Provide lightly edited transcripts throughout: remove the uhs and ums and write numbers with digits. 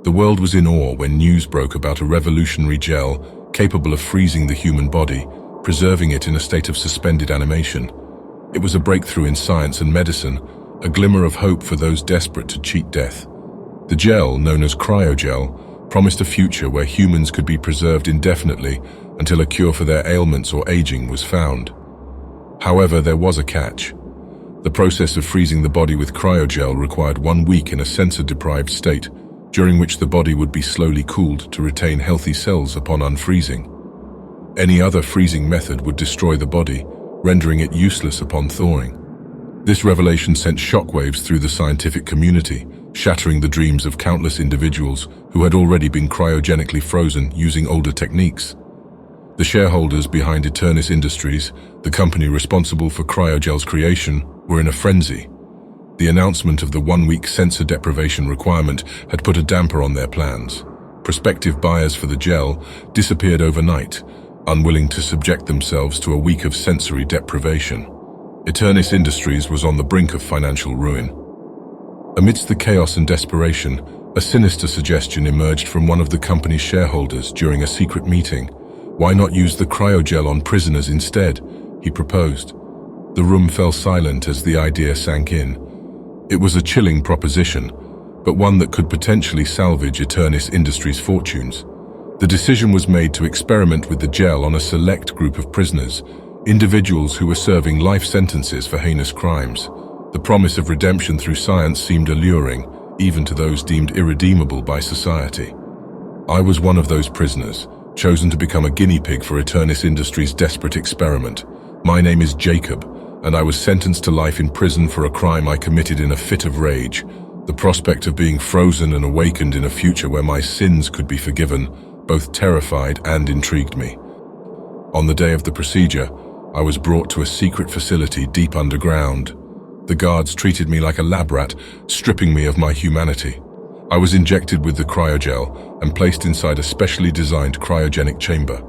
The world was in awe when news broke about a revolutionary gel capable of freezing the human body, preserving it in a state of suspended animation. It was a breakthrough in science and medicine, a glimmer of hope for those desperate to cheat death. The gel, known as cryogel, promised a future where humans could be preserved indefinitely until a cure for their ailments or aging was found. However, there was a catch. The process of freezing the body with cryogel required 1 week in a sensor-deprived state, during which the body would be slowly cooled to retain healthy cells upon unfreezing. Any other freezing method would destroy the body, rendering it useless upon thawing. This revelation sent shockwaves through the scientific community, shattering the dreams of countless individuals who had already been cryogenically frozen using older techniques. The shareholders behind Eternis Industries, the company responsible for cryogel's creation, were in a frenzy. The announcement of the 1-week sensor deprivation requirement had put a damper on their plans. Prospective buyers for the gel disappeared overnight, unwilling to subject themselves to a week of sensory deprivation. Eternis Industries was on the brink of financial ruin. Amidst the chaos and desperation, a sinister suggestion emerged from one of the company's shareholders during a secret meeting. "Why not use the cryogel on prisoners instead?" he proposed. The room fell silent as the idea sank in. It was a chilling proposition, but one that could potentially salvage Eternis Industries' fortunes. The decision was made to experiment with the gel on a select group of prisoners, individuals who were serving life sentences for heinous crimes. The promise of redemption through science seemed alluring, even to those deemed irredeemable by society. I was one of those prisoners, chosen to become a guinea pig for Eternis Industries' desperate experiment. My name is Jacob, and I was sentenced to life in prison for a crime I committed in a fit of rage. The prospect of being frozen and awakened in a future where my sins could be forgiven both terrified and intrigued me. On the day of the procedure, I was brought to a secret facility deep underground. The guards treated me like a lab rat, stripping me of my humanity. I was injected with the cryogel and placed inside a specially designed cryogenic chamber.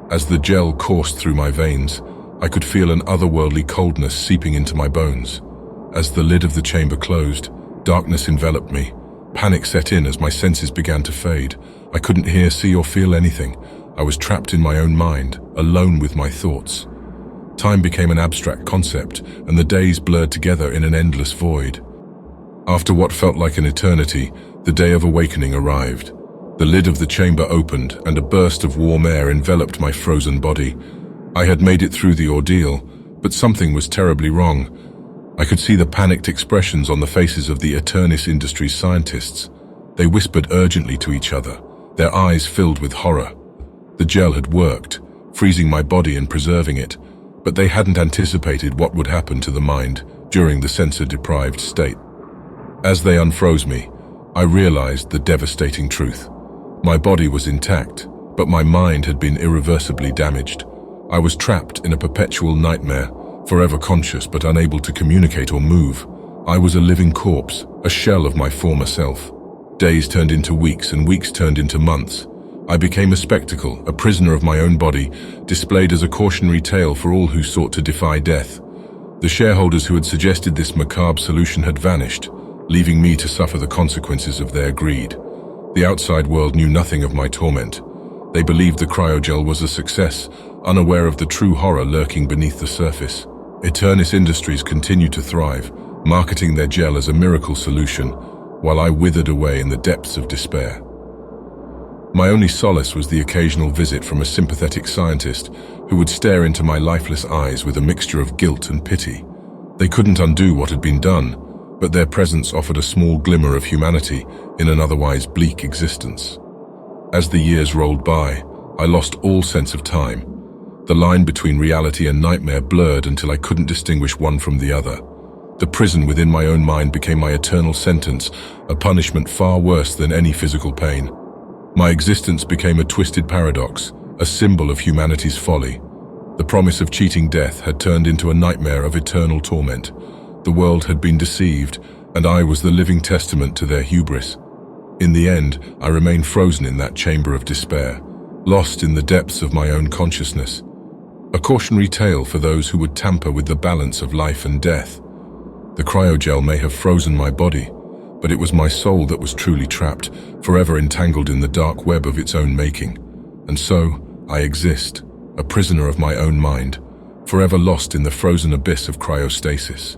As the gel coursed through my veins, I could feel an otherworldly coldness seeping into my bones. As the lid of the chamber closed, darkness enveloped me. Panic set in as my senses began to fade. I couldn't hear, see, or feel anything. I was trapped in my own mind, alone with my thoughts. Time became an abstract concept, and the days blurred together in an endless void. After what felt like an eternity, the day of awakening arrived. The lid of the chamber opened, and a burst of warm air enveloped my frozen body. I had made it through the ordeal, but something was terribly wrong. I could see the panicked expressions on the faces of the Eternis Industries scientists. They whispered urgently to each other, their eyes filled with horror. The gel had worked, freezing my body and preserving it, but they hadn't anticipated what would happen to the mind during the sensor-deprived state. As they unfroze me, I realized the devastating truth. My body was intact, but my mind had been irreversibly damaged. I was trapped in a perpetual nightmare, forever conscious but unable to communicate or move. I was a living corpse, a shell of my former self. Days turned into weeks and weeks turned into months. I became a spectacle, a prisoner of my own body, displayed as a cautionary tale for all who sought to defy death. The shareholders who had suggested this macabre solution had vanished, leaving me to suffer the consequences of their greed. The outside world knew nothing of my torment. They believed the cryogel was a success, unaware of the true horror lurking beneath the surface. Eternis Industries continued to thrive, marketing their gel as a miracle solution, while I withered away in the depths of despair. My only solace was the occasional visit from a sympathetic scientist who would stare into my lifeless eyes with a mixture of guilt and pity. They couldn't undo what had been done, but their presence offered a small glimmer of humanity in an otherwise bleak existence. As the years rolled by, I lost all sense of time. The line between reality and nightmare blurred until I couldn't distinguish one from the other. The prison within my own mind became my eternal sentence, a punishment far worse than any physical pain. My existence became a twisted paradox, a symbol of humanity's folly. The promise of cheating death had turned into a nightmare of eternal torment. The world had been deceived, and I was the living testament to their hubris. In the end, I remained frozen in that chamber of despair, lost in the depths of my own consciousness. A cautionary tale for those who would tamper with the balance of life and death. The cryogel may have frozen my body, but it was my soul that was truly trapped, forever entangled in the dark web of its own making. And so, I exist, a prisoner of my own mind, forever lost in the frozen abyss of cryostasis.